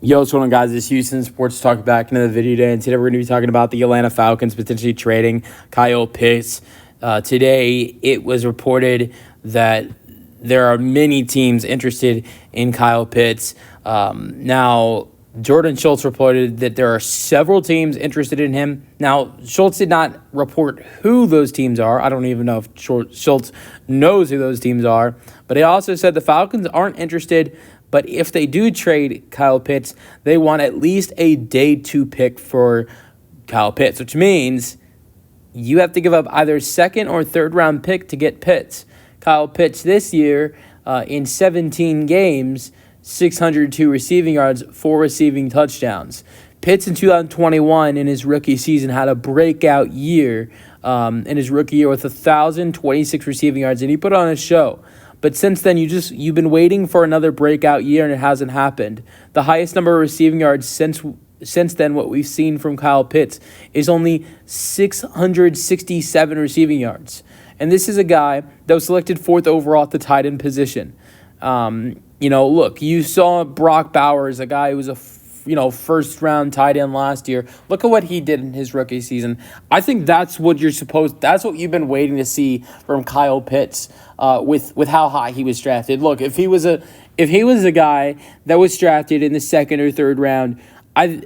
Yo, what's going on, guys? It's Houston Sports Talk back into the video today, and today we're going to be talking about the Atlanta Falcons potentially trading Kyle Pitts. Today, it was reported that there are many teams interested in Kyle Pitts. Now, Jordan Schultz reported that there are several teams interested in him. Now, Schultz did not report who those teams are. I don't even know if Schultz knows who those teams are. But he also said the Falcons aren't interested. But if they do trade Kyle Pitts, they want at least a day 2 pick for Kyle Pitts, which means you have to give up either second or third round pick to get Pitts. Kyle Pitts this year, in 17 games, 602 receiving yards, 4 receiving touchdowns. Pitts in 2021 in his rookie season had a breakout year in his rookie year with 1,026 receiving yards, and he put on a show. But since then, you've been waiting for another breakout year, and it hasn't happened. The highest number of receiving yards since then, what we've seen from Kyle Pitts, is only 667 receiving yards. And this is a guy that was selected 4th overall at the tight end position. Look, you saw Brock Bowers, a guy who was a first-round tight end last year. Look at what he did in his rookie season. I think that's what you've been waiting to see from Kyle Pitts with how high he was drafted. Look, if he was a guy that was drafted in the 2nd or 3rd round,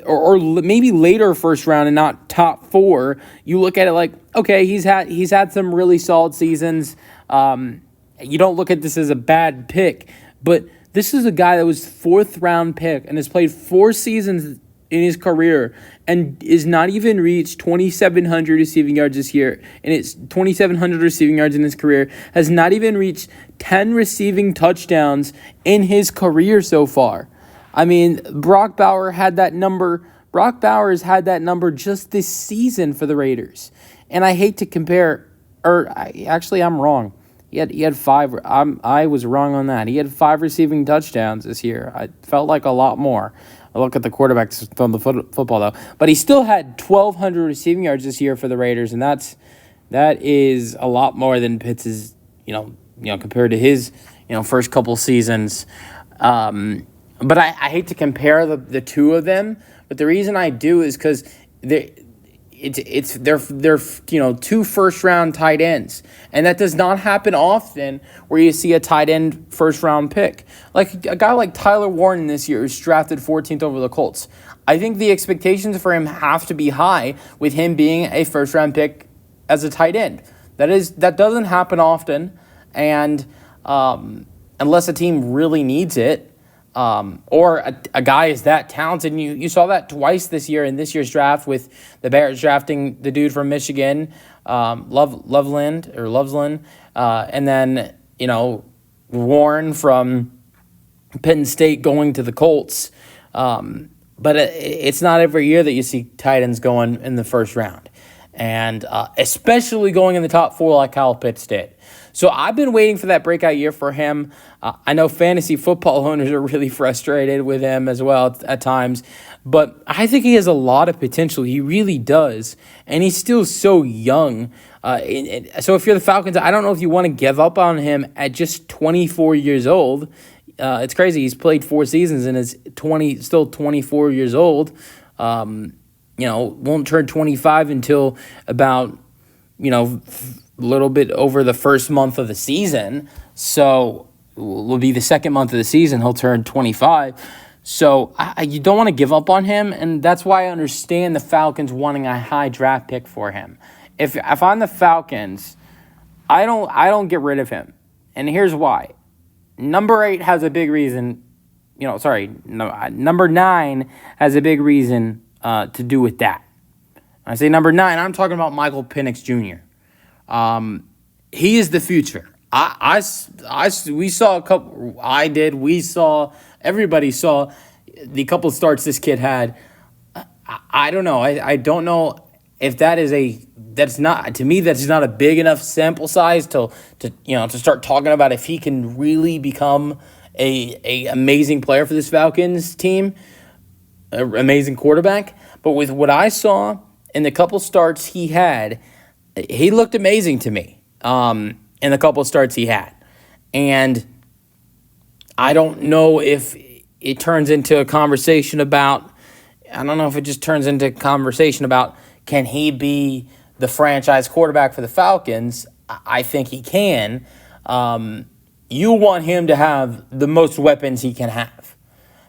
or maybe later first round and not top 4, you look at it like, okay, he's had some really solid seasons. You don't look at this as a bad pick, but this is a guy that was 4th round pick and has played 4 seasons in his career and is not even reached 2,700 receiving yards this year. And it's 2,700 receiving yards in his career, has not even reached 10 receiving touchdowns in his career so far. I mean, Brock Bowers had that number just this season for the Raiders. And I hate to compare, I'm wrong. He had 5. I was wrong on that. He had 5 receiving touchdowns this year. I felt like a lot more. I look at the quarterbacks from the football though, but he still had 1,200 receiving yards this year for the Raiders, and that is a lot more than Pitts is. Compared to his first couple seasons. But I hate to compare the two of them. But the reason I do is because they're 2 first-round tight ends, and that does not happen often where you see a tight end first-round pick. Like a guy like Tyler Warren this year who's drafted 14th over the Colts. I think the expectations for him have to be high with him being a first-round pick as a tight end. That doesn't happen often, and unless a team really needs it. Or a guy is that talented. And you saw that twice this year in this year's draft with the Bears drafting the dude from Michigan, Loveland, and then Warren from Penn State going to the Colts. But it's not every year that you see tight ends going in the first round, and especially going in the top 4 like Kyle Pitts did. So I've been waiting for that breakout year for him. I know fantasy football owners are really frustrated with him as well at times, but I think he has a lot of potential. He really does, and he's still so young. So if you're the Falcons, I don't know if you want to give up on him at just 24 years old. It's crazy. He's played 4 seasons and is still 24 years old. Won't turn 25 until about, a little bit over the first month of the season. So will be the second month of the season. He'll turn 25. So you don't want to give up on him, and that's why I understand the Falcons wanting a high draft pick for him. If I'm the Falcons, I don't get rid of him, and here's why. Number 8 has a big reason. Number 9 has a big reason to do with that. I say number 9. I'm talking about Michael Penix Jr. He is the future. We saw a couple. Everybody saw the couple starts this kid had. I don't know. I don't know if that's not a big enough sample size to start talking about if he can really become a amazing player for this Falcons team, an amazing quarterback. But with what I saw in the couple starts he had, he looked amazing to me in the couple starts he had. And I don't know if it turns into a conversation about, I don't know if it just turns into a conversation about, can he be the franchise quarterback for the Falcons? I think he can. You want him to have the most weapons he can have.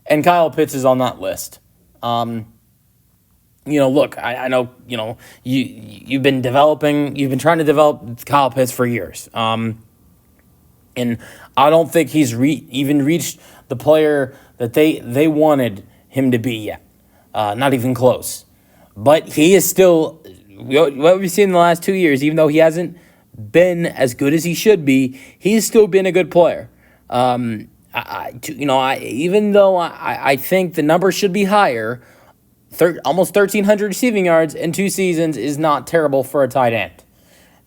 And Kyle Pitts is on that list. Look, I know, you've been trying to develop Kyle Pitts for years. And I don't think he's even reached the player that they wanted him to be yet. Not even close. But he is still, what we've seen in the last 2 years, even though he hasn't been as good as he should be, he's still been a good player. Even though I think the number should be higher, almost 1,300 receiving yards in 2 seasons is not terrible for a tight end.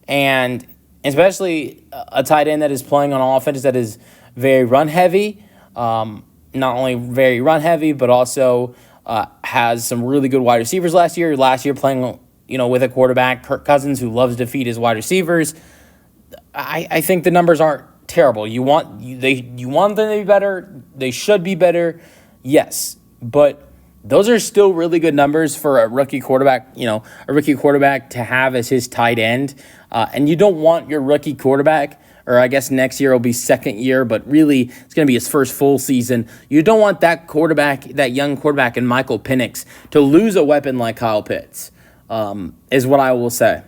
And especially a tight end that is playing on offense that is very run-heavy, not only very run-heavy, but also has some really good wide receivers last year. Last year playing, with a quarterback, Kirk Cousins, who loves to feed his wide receivers. I think the numbers aren't terrible. You want them to be better. They should be better, yes. But those are still really good numbers for a rookie quarterback, to have as his tight end. And you don't want your rookie quarterback, or I guess next year will be second year, but really it's going to be his first full season. You don't want that young quarterback in Michael Penix to lose a weapon like Kyle Pitts, is what I will say.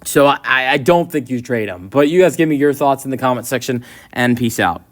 So I don't think you trade him. But you guys give me your thoughts in the comment section, and peace out.